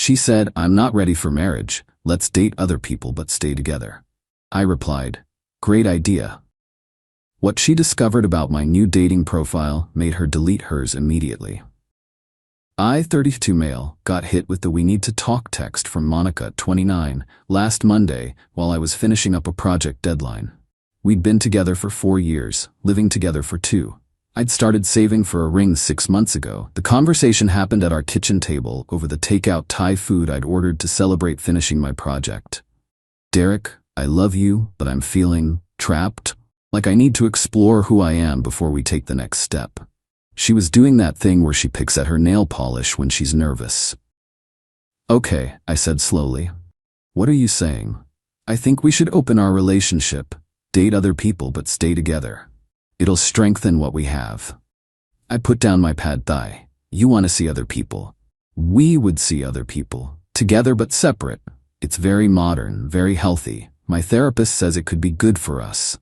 She said, "I'm not ready for marriage. Let's date other people but stay together." I replied, "Great idea." What she discovered about my new dating profile made her delete hers immediately. I, 32 male, got hit with the "we need to talk" text from Monica, 29, last Monday while I was finishing up a project deadline. We'd been together for 4 years, living together for 2. I'd started saving for a ring 6 months ago. The conversation happened at our kitchen table over the takeout Thai food I'd ordered to celebrate finishing my project. "Derek, I love you, but I'm feeling trapped. Like I need to explore who I am before we take the next step." She was doing that thing where she picks at her nail polish when she's nervous. "Okay," I said slowly. "What are you saying?" "I think we should open our relationship, date other people but stay together. It'll strengthen what we have." I put down my pad thai. "You want to see other people. We would see other people. Together but separate. It's very modern, very healthy. My therapist says it could be good for us."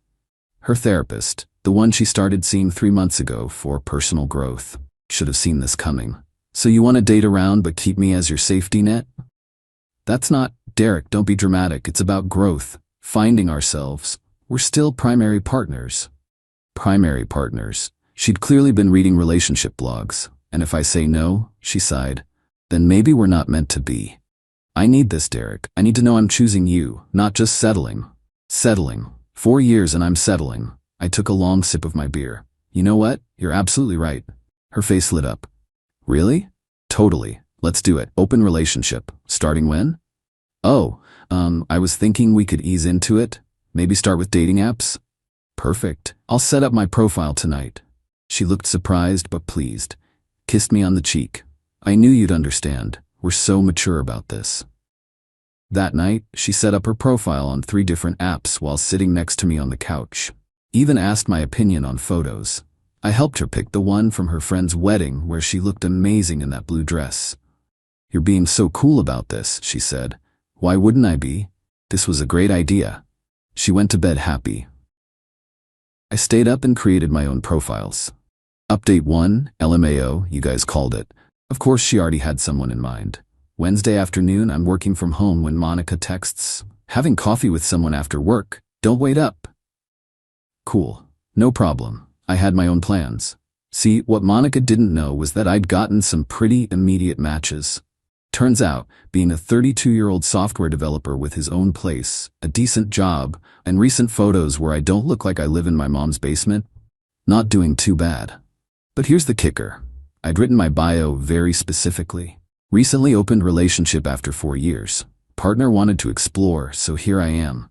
Her therapist, the one she started seeing 3 months ago for personal growth, should have seen this coming. "So you want to date around but keep me as your safety net?" "That's not, Derek, don't be dramatic. It's about growth, finding ourselves. We're still primary partners." Primary partners. She'd clearly been reading relationship blogs, and if I say no, she sighed, then maybe we're not meant to be. "I need this, Derek. I need to know I'm choosing you, not just settling." Settling. 4 years and I'm settling. I took a long sip of my beer. "You know what? You're absolutely right." Her face lit up. "Really?" "Totally. Let's do it. Open relationship. Starting when?" "Oh, I was thinking we could ease into it. Maybe start with dating apps." "Perfect. I'll set up my profile tonight." She looked surprised but pleased. Kissed me on the cheek. "I knew you'd understand. We're so mature about this." That night, she set up her profile on 3 different apps while sitting next to me on the couch. Even asked my opinion on photos. I helped her pick the one from her friend's wedding where she looked amazing in that blue dress. "You're being so cool about this," she said. "Why wouldn't I be? This was a great idea." She went to bed happy. I stayed up and created my own profiles. Update 1, LMAO, you guys called it. Of course she already had someone in mind. Wednesday afternoon, I'm working from home when Monica texts, "Having coffee with someone after work, don't wait up." Cool. No problem. I had my own plans. See, what Monica didn't know was that I'd gotten some pretty immediate matches. Turns out, being a 32-year-old software developer with his own place, a decent job, and recent photos where I don't look like I live in my mom's basement, not doing too bad. But here's the kicker. I'd written my bio very specifically. Recently opened relationship after 4 years. Partner wanted to explore, so here I am.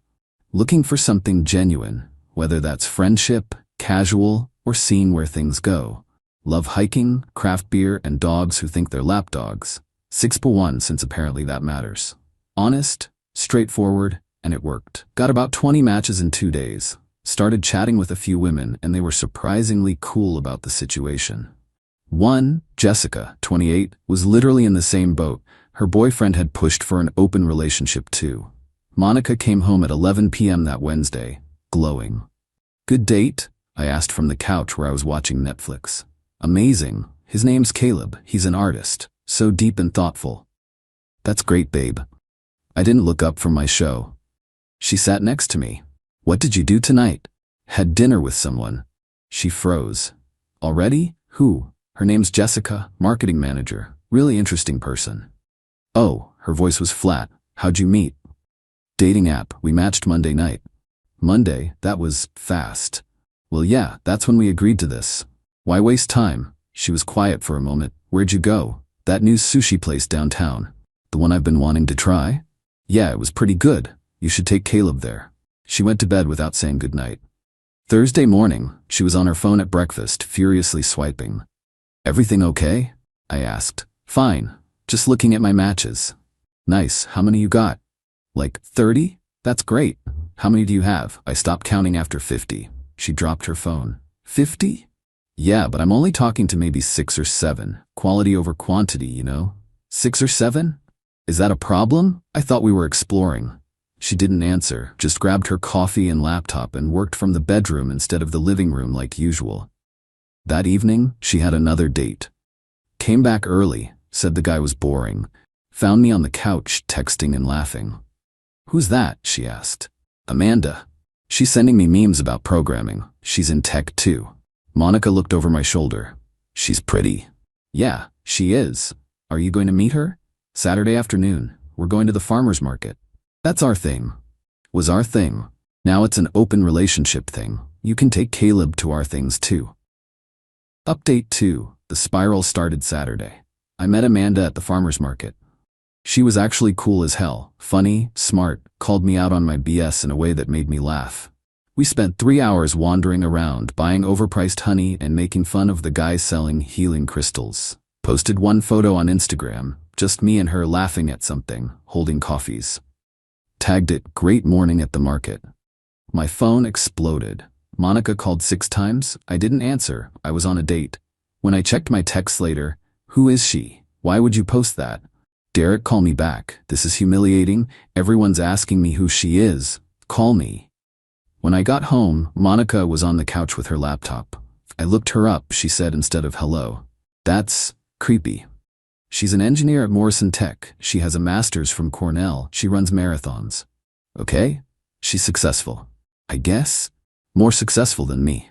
Looking for something genuine, whether that's friendship, casual, or seeing where things go. Love hiking, craft beer, and dogs who think they're lapdogs. 6-1 since apparently that matters. Honest, straightforward, and it worked. Got about 20 matches in 2 days. Started chatting with a few women and they were surprisingly cool about the situation. One, Jessica, 28, was literally in the same boat. Her boyfriend had pushed for an open relationship too. Monica came home at 11 p.m. that Wednesday, glowing. "Good date?" I asked from the couch where I was watching Netflix. "Amazing. His name's Caleb. He's an artist. So deep and thoughtful." "That's great, babe." I didn't look up from my show. She sat next to me. "What did you do tonight?" "Had dinner with someone." She froze. "Already? Who?" "Her name's Jessica, marketing manager. Really interesting person." "Oh," her voice was flat. "How'd you meet?" "Dating app. We matched Monday night." "Monday? That was fast." "Well, yeah, that's when we agreed to this." "Why waste time?" She was quiet for a moment. "Where'd you go?" "That new sushi place downtown." "The one I've been wanting to try?" "Yeah, it was pretty good. You should take Caleb there." She went to bed without saying goodnight. Thursday morning, she was on her phone at breakfast, furiously swiping. "Everything okay?" I asked. "Fine. Just looking at my matches." "Nice. How many you got?" "Like 30? That's great. How many do you have?" I stopped counting after 50. She dropped her phone. 50? "Yeah, but I'm only talking to maybe 6 or 7. Quality over quantity, you know." 6 or 7? "Is that a problem? I thought we were exploring." She didn't answer, just grabbed her coffee and laptop and worked from the bedroom instead of the living room like usual. That evening, she had another date. Came back early, said the guy was boring. found me on the couch, texting and laughing. "Who's that?" she asked. "Amanda. She's sending me memes about programming. She's in tech too." Monica looked over my shoulder. "She's pretty." "Yeah, she is. Are you going to meet her?" "Saturday afternoon. We're going to the farmer's market." "That's our thing." "Was our thing. Now it's an open relationship thing. You can take Caleb to our things too." Update 2. The spiral started Saturday. I met Amanda at the farmer's market. She was actually cool as hell, funny, smart, called me out on my BS in a way that made me laugh. We spent 3 hours wandering around, buying overpriced honey and making fun of the guy selling healing crystals. Posted one photo on Instagram, just me and her laughing at something, holding coffees. Tagged it, "Great morning at the market." My phone exploded. Monica called 6 times. I didn't answer. I was on a date. When I checked my texts later, "Who is she? Why would you post that?" "Derek, call me back. This is humiliating. Everyone's asking me who she is. Call me." When I got home, Monica was on the couch with her laptop. I looked her up, she said instead of hello. "That's creepy." "She's an engineer at Morrison Tech. She has a master's from Cornell. She runs marathons." "Okay. She's successful. I guess. More successful than me."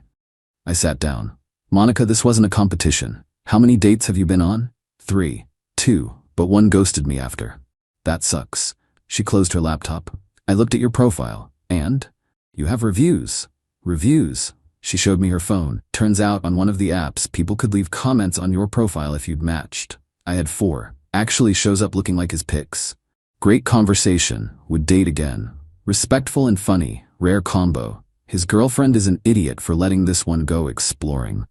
I sat down. "Monica, this wasn't a competition. How many dates have you been on?" 3. 2, but one ghosted me after. "That sucks." She closed her laptop. "I looked at your profile, and you have reviews." "Reviews?" She showed me her phone. "Turns out on one of the apps, people could leave comments on your profile if you'd matched." I had 4. Actually shows up looking like his pics. "Great conversation. Would date again. Respectful and funny. Rare combo. His girlfriend is an idiot for letting this one go exploring."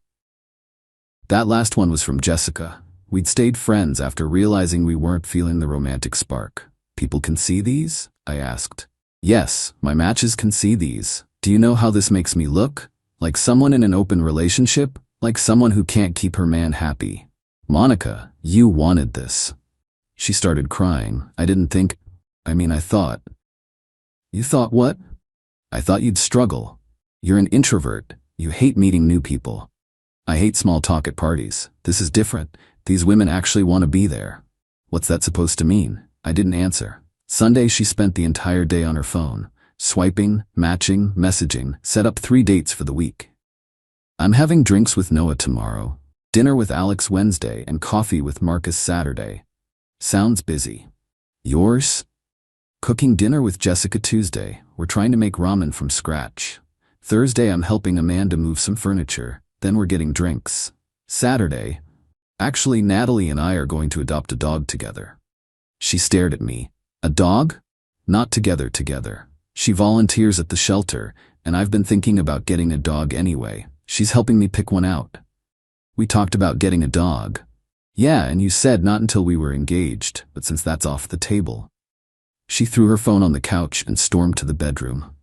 That last one was from Jessica. We'd stayed friends after realizing we weren't feeling the romantic spark. "People can see these?" I asked. "Yes, my matches can see these. Do you know how this makes me look? Like someone in an open relationship? Like someone who can't keep her man happy." "Monica, you wanted this." She started crying. I thought. "You thought what?" "I thought you'd struggle. You're an introvert. You hate meeting new people." "I hate small talk at parties. This is different. These women actually want to be there." "What's that supposed to mean?" I didn't answer. Sunday she spent the entire day on her phone, swiping, matching, messaging, set up 3 dates for the week. "I'm having drinks with Noah tomorrow, dinner with Alex Wednesday, and coffee with Marcus Saturday." Sounds busy. "Yours?" "Cooking dinner with Jessica Tuesday. We're trying to make ramen from scratch. Thursday I'm helping Amanda move some furniture. Then we're getting drinks. Saturday, actually Natalie and I are going to adopt a dog together." She stared at me. "A dog?" "Not together. She volunteers at the shelter, and I've been thinking about getting a dog anyway. She's helping me pick one out." "We talked about getting a dog." "Yeah, and you said not until we were engaged, but since that's off the table." She threw her phone on the couch and stormed to the bedroom.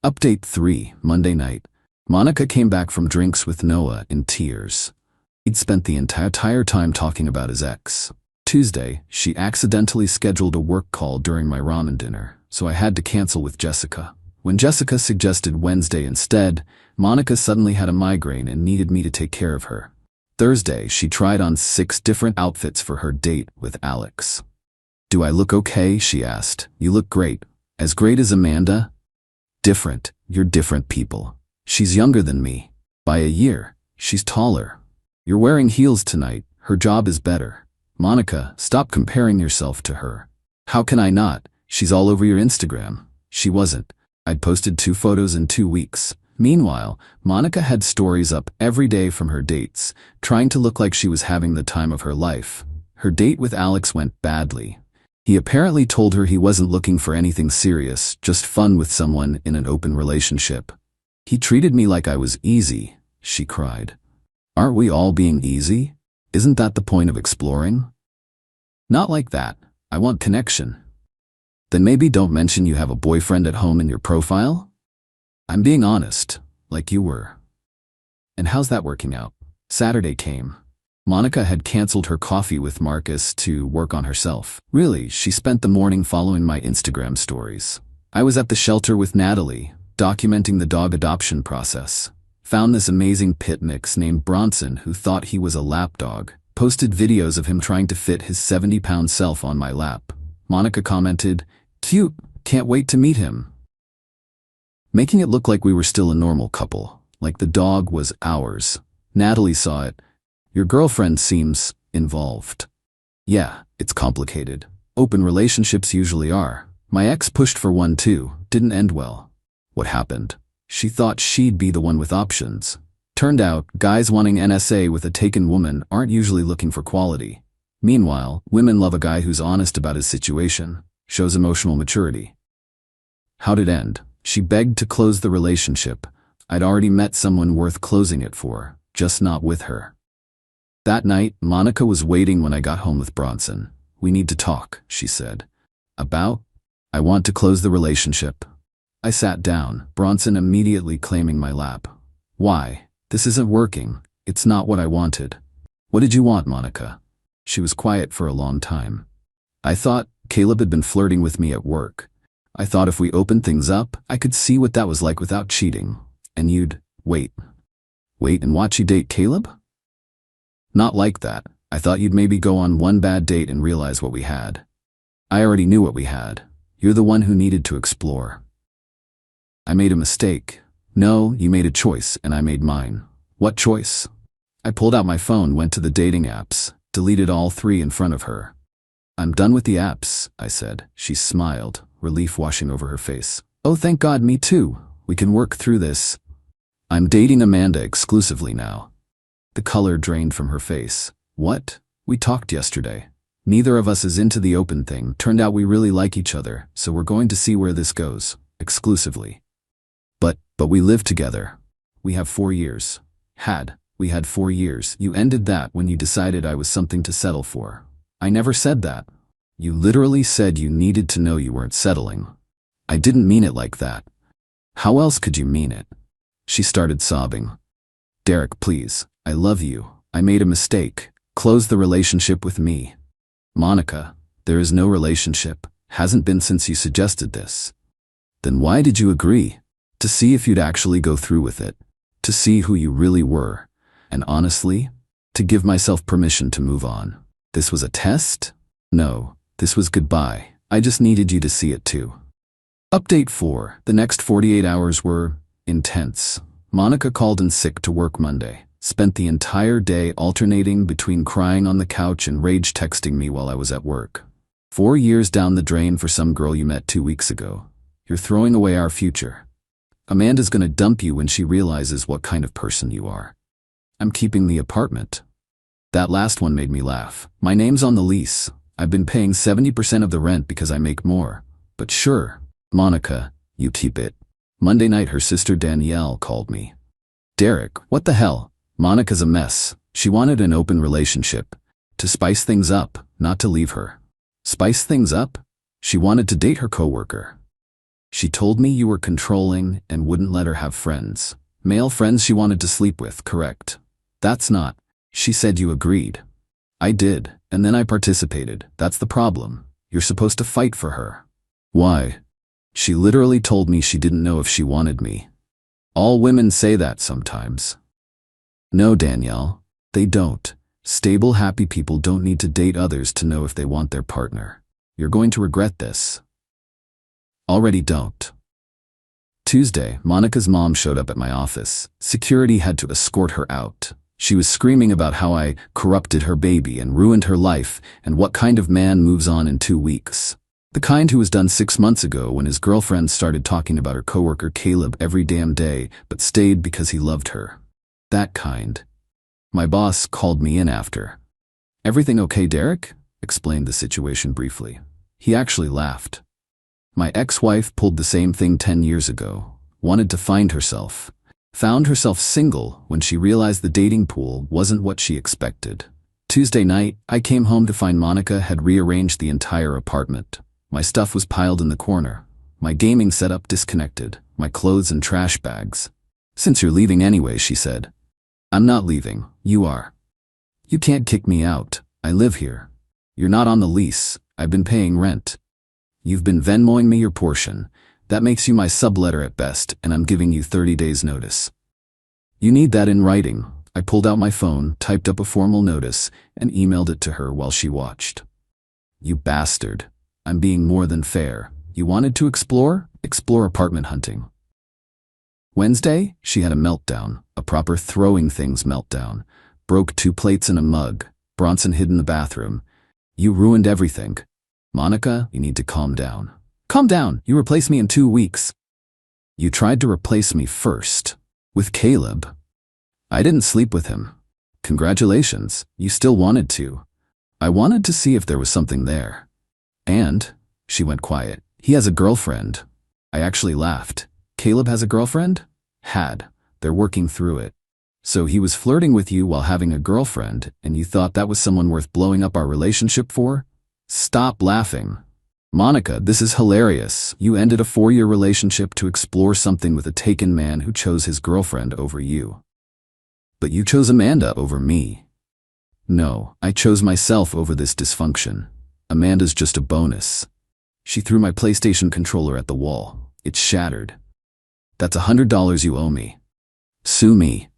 Update 3. Monday night. Monica came back from drinks with Noah in tears. He'd spent the entire time talking about his ex. Tuesday, she accidentally scheduled a work call during my ramen dinner, so I had to cancel with Jessica. When Jessica suggested Wednesday instead, Monica suddenly had a migraine and needed me to take care of her. Thursday, she tried on 6 different outfits for her date with Alex. "Do I look okay?" she asked. "You look great." "As great as Amanda?" "Different. You're different people. She's younger than me. By a year. She's taller. You're wearing heels tonight. Her job is better." "Monica, stop comparing yourself to her." "How can I not? She's all over your Instagram." She wasn't. I'd posted 2 photos in 2 weeks. Meanwhile, Monica had stories up every day from her dates, trying to look like she was having the time of her life. Her date with Alex went badly. He apparently told her he wasn't looking for anything serious, just fun with someone in an open relationship. "He treated me like I was easy," she cried. "Aren't we all being easy? Isn't that the point of exploring?" "Not like that. I want connection." "Then maybe don't mention you have a boyfriend at home in your profile?" "I'm being honest, like you were." "And how's that working out?" Saturday came. Monica had canceled her coffee with Marcus to work on herself. Really, she spent the morning following my Instagram stories. I was at the shelter with Natalie, documenting the dog adoption process. Found this amazing pit mix named Bronson who thought he was a lap dog. posted videos of him trying to fit his 70-pound self on my lap. Monica commented, "Cute, can't wait to meet him," making it look like we were still a normal couple, like the dog was ours. Natalie saw it. "Your girlfriend seems involved." "Yeah, it's complicated. Open relationships usually are. My ex pushed for one too, didn't end well." "What happened?" "She thought she'd be the one with options. Turned out, guys wanting NSA with a taken woman aren't usually looking for quality. Meanwhile, women love a guy who's honest about his situation, shows emotional maturity." "How'd it end?" "She begged to close the relationship. I'd already met someone worth closing it for, just not with her." That night, Monica was waiting when I got home with Bronson. "We need to talk," she said. "About?" "I want to close the relationship." I sat down, Bronson immediately claiming my lap. "Why? This isn't working. It's not what I wanted." "What did you want, Monica?" She was quiet for a long time. "I thought Caleb had been flirting with me at work. I thought if we opened things up, I could see what that was like without cheating. And you'd wait and watch you date Caleb?" "Not like that. I thought you'd maybe go on one bad date and realize what we had." "I already knew what we had. You're the one who needed to explore." "I made a mistake." "No, you made a choice and I made mine." "What choice?" I pulled out my phone, went to the dating apps, deleted all 3 in front of her. "I'm done with the apps," I said. She smiled, relief washing over her face. "Oh, thank God, me too. We can work through this. I'm dating Amanda exclusively now." The color drained from her face. "What? We talked yesterday. Neither of us is into the open thing. Turned out we really like each other, so we're going to see where this goes. Exclusively." But we live together. We have 4 years. We had 4 years. You ended that when you decided I was something to settle for." "I never said that." "You literally said you needed to know you weren't settling." "I didn't mean it like that." "How else could you mean it?" She started sobbing. "Derek, please. I love you. I made a mistake. Close the relationship with me." "Monica, there is no relationship. Hasn't been since you suggested this." "Then why did you agree?" "To see if you'd actually go through with it. To see who you really were. And honestly, to give myself permission to move on." "This was a test?" "No, this was goodbye. I just needed you to see it too." Update 4. The next 48 hours were intense. Monica called in sick to work Monday. Spent the entire day alternating between crying on the couch and rage texting me while I was at work. 4 years down the drain for some girl you met 2 weeks ago. You're throwing away our future. Amanda's gonna dump you when she realizes what kind of person you are. I'm keeping the apartment. That last one made me laugh. My name's on the lease. I've been paying 70% of the rent because I make more. But sure, Monica, you keep it. Monday night her sister Danielle called me. "Derek, what the hell? Monica's a mess. She wanted an open relationship. To spice things up, not to leave her." "Spice things up?" "She wanted to date her coworker. She told me you were controlling and wouldn't let her have friends. Male friends she wanted to sleep with, correct?" "That's not." "She said you agreed." "I did, and then I participated. That's the problem. You're supposed to fight for her." "Why?" "She literally told me she didn't know if she wanted me." "All women say that sometimes." "No, Danielle, they don't. Stable, happy people don't need to date others to know if they want their partner. You're going to regret this." "Already don't." Tuesday, Monica's mom showed up at my office. Security had to escort her out. She was screaming about how I corrupted her baby and ruined her life, and what kind of man moves on in 2 weeks. The kind who was done 6 months ago when his girlfriend started talking about her coworker Caleb every damn day, but stayed because he loved her. That kind. My boss called me in after. "Everything okay, Derek?" Explained the situation briefly. He actually laughed. "My ex-wife pulled the same thing 10 years ago. Wanted to find herself. Found herself single when she realized the dating pool wasn't what she expected. Tuesday night, I came home to find Monica had rearranged the entire apartment. My stuff was piled in the corner. My gaming setup disconnected. My clothes in trash bags. "Since you're leaving anyway," she said. "I'm not leaving. You are. You can't kick me out. I live here. You're not on the lease. I've been paying rent. You've been Venmoing me your portion. That makes you my subletter at best, and I'm giving you 30 days notice. You need that in writing. I pulled out my phone, typed up a formal notice, and emailed it to her while she watched. You bastard. I'm being more than fair. You wanted to explore? Explore apartment hunting. Wednesday, she had a meltdown, a proper throwing things meltdown. Broke 2 plates and a mug. Bronson hid in the bathroom. You ruined everything. Monica, you need to calm down. Calm down. You replace me in 2 weeks. You tried to replace me first. With Caleb. I didn't sleep with him. Congratulations. You still wanted to. I wanted to see if there was something there. And, she went quiet, he has a girlfriend. I actually laughed. Caleb has a girlfriend? Had. They're working through it. So he was flirting with you while having a girlfriend, and you thought that was someone worth blowing up our relationship for? Stop laughing. Monica, this is hilarious. You ended a 4-year relationship to explore something with a taken man who chose his girlfriend over you. But you chose Amanda over me. No, I chose myself over this dysfunction. Amanda's just a bonus. She threw my PlayStation controller at the wall. It shattered. That's $100 you owe me. Sue me.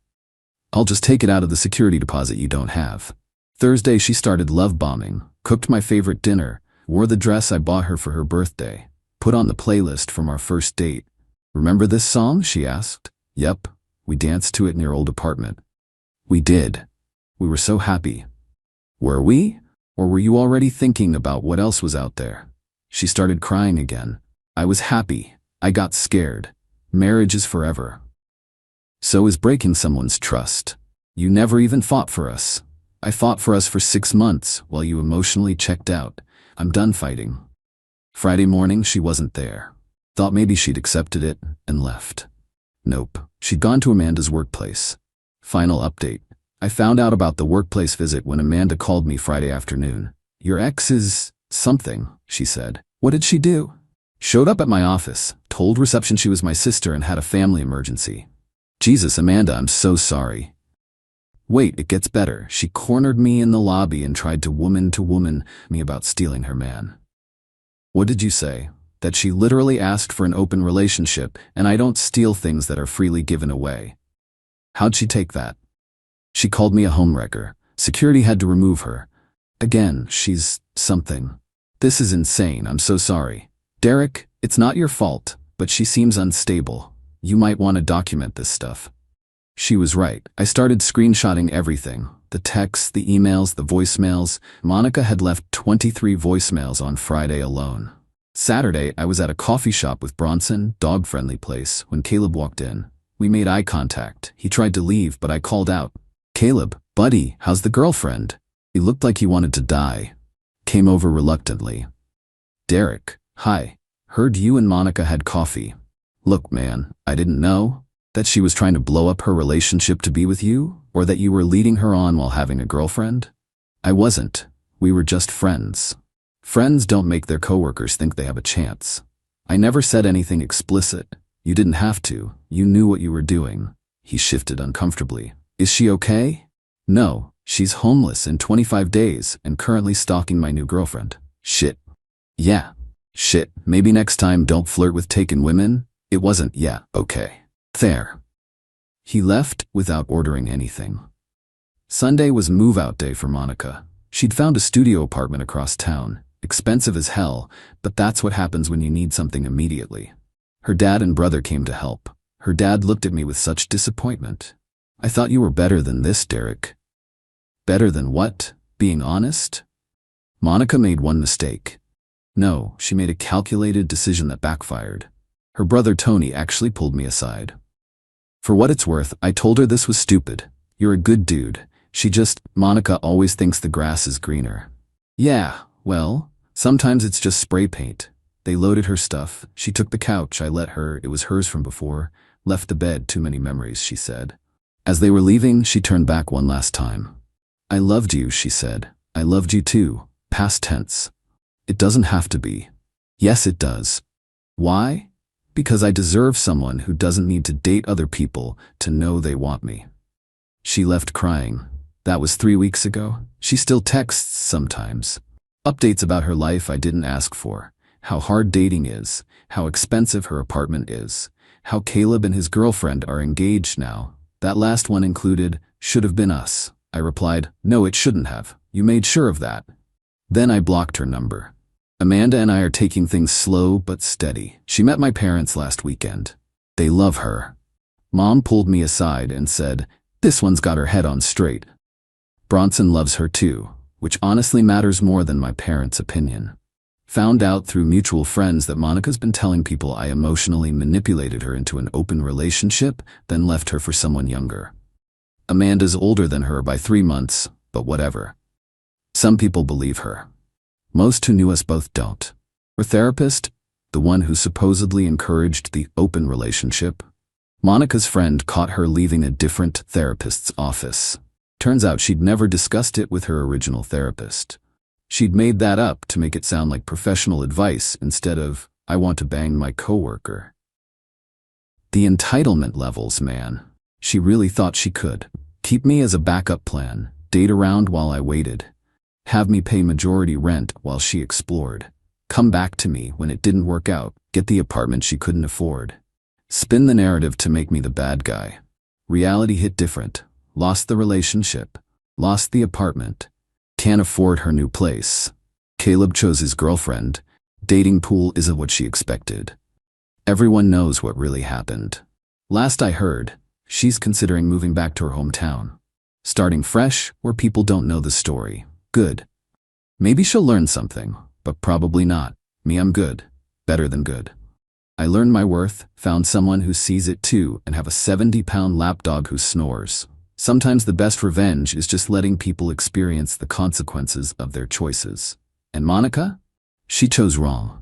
I'll just take it out of the security deposit you don't have. Thursday she started love bombing, cooked my favorite dinner, wore the dress I bought her for her birthday, put on the playlist from our first date. Remember this song? She asked. Yep, we danced to it in your old apartment. We did. We were so happy. Were we? Or were you already thinking about what else was out there? She started crying again. I was happy. I got scared. Marriage is forever. So is breaking someone's trust. You never even fought for us. I fought for us for 6 months while you emotionally checked out. I'm done fighting. Friday morning, she wasn't there. Thought maybe she'd accepted it and left. Nope. She'd gone to Amanda's workplace. Final update. I found out about the workplace visit when Amanda called me Friday afternoon. Your ex is something, she said. What did she do? Showed up at my office, told reception she was my sister and had a family emergency. Jesus, Amanda, I'm so sorry. Wait, it gets better. She cornered me in the lobby and tried to woman me about stealing her man. What did you say? That she literally asked for an open relationship and I don't steal things that are freely given away. How'd she take that? She called me a homewrecker. Security had to remove her. Again, she's something. This is insane. I'm so sorry. Derek, it's not your fault, but she seems unstable. You might want to document this stuff. She was right. I started screenshotting everything. The texts, the emails, the voicemails. Monica had left 23 voicemails on Friday alone. Saturday, I was at a coffee shop with Bronson, dog-friendly place, when Caleb walked in. We made eye contact. He tried to leave, but I called out. Caleb, buddy, how's the girlfriend? He looked like he wanted to die. Came over reluctantly. Derek, hi. Heard you and Monica had coffee. Look, man, I didn't know that she was trying to blow up her relationship to be with you, or that you were leading her on while having a girlfriend. I wasn't. We were just friends. Friends don't make their coworkers think they have a chance. I never said anything explicit. You didn't have to. You knew what you were doing. He shifted uncomfortably. Is she okay? No, she's homeless in 25 days and currently stalking my new girlfriend. Shit. Yeah. Shit. Maybe next time don't flirt with taken women? It wasn't, yeah, okay. Fair. He left without ordering anything. Sunday was move-out day for Monica. She'd found a studio apartment across town. Expensive as hell, but that's what happens when you need something immediately. Her dad and brother came to help. Her dad looked at me with such disappointment. I thought you were better than this, Derek. Better than what? Being honest? Monica made one mistake. No, she made a calculated decision that backfired. Her brother Tony actually pulled me aside. For what it's worth, I told her this was stupid. You're a good dude. Monica always thinks the grass is greener. Yeah, well, sometimes it's just spray paint. They loaded her stuff. She took the couch. I let her. It was hers from before. Left the bed. Too many memories, she said. As they were leaving, she turned back one last time. I loved you, she said. I loved you too. Past tense. It doesn't have to be. Yes, it does. Why? Because I deserve someone who doesn't need to date other people to know they want me. She left crying. That was 3 weeks ago. She still texts sometimes. Updates about her life I didn't ask for. How hard dating is. How expensive her apartment is. How Caleb and his girlfriend are engaged now. That last one included, Should have been us. I replied, no, it shouldn't have. You made sure of that. Then I blocked her number. Amanda and I are taking things slow but steady. She met my parents last weekend. They love her. Mom pulled me aside and said, this one's got her head on straight. Bronson loves her too, which honestly matters more than my parents' opinion. Found out through mutual friends that Monica's been telling people I emotionally manipulated her into an open relationship, then left her for someone younger. Amanda's older than her by 3 months, but whatever. Some people believe her. Most who knew us both don't. Her therapist, the one who supposedly encouraged the open relationship, Monica's friend caught her leaving a different therapist's office. Turns out she'd never discussed it with her original therapist. She'd made that up to make it sound like professional advice instead of, I want to bang my coworker. The entitlement levels, man. She really thought she could. Keep me as a backup plan, date around while I waited, have me pay majority rent while she explored, come back to me when it didn't work out, get the apartment she couldn't afford. Spin the narrative to make me the bad guy. Reality hit different. Lost the relationship. Lost the apartment. Can't afford her new place. Caleb chose his girlfriend. Dating pool isn't what she expected. Everyone knows what really happened. Last I heard, she's considering moving back to her hometown. Starting fresh where people don't know the story. Good. Maybe she'll learn something, but probably not. Me, I'm good. Better than good. I learned my worth, found someone who sees it too, and have a 70-pound lapdog who snores. Sometimes the best revenge is just letting people experience the consequences of their choices. And Monica? She chose wrong.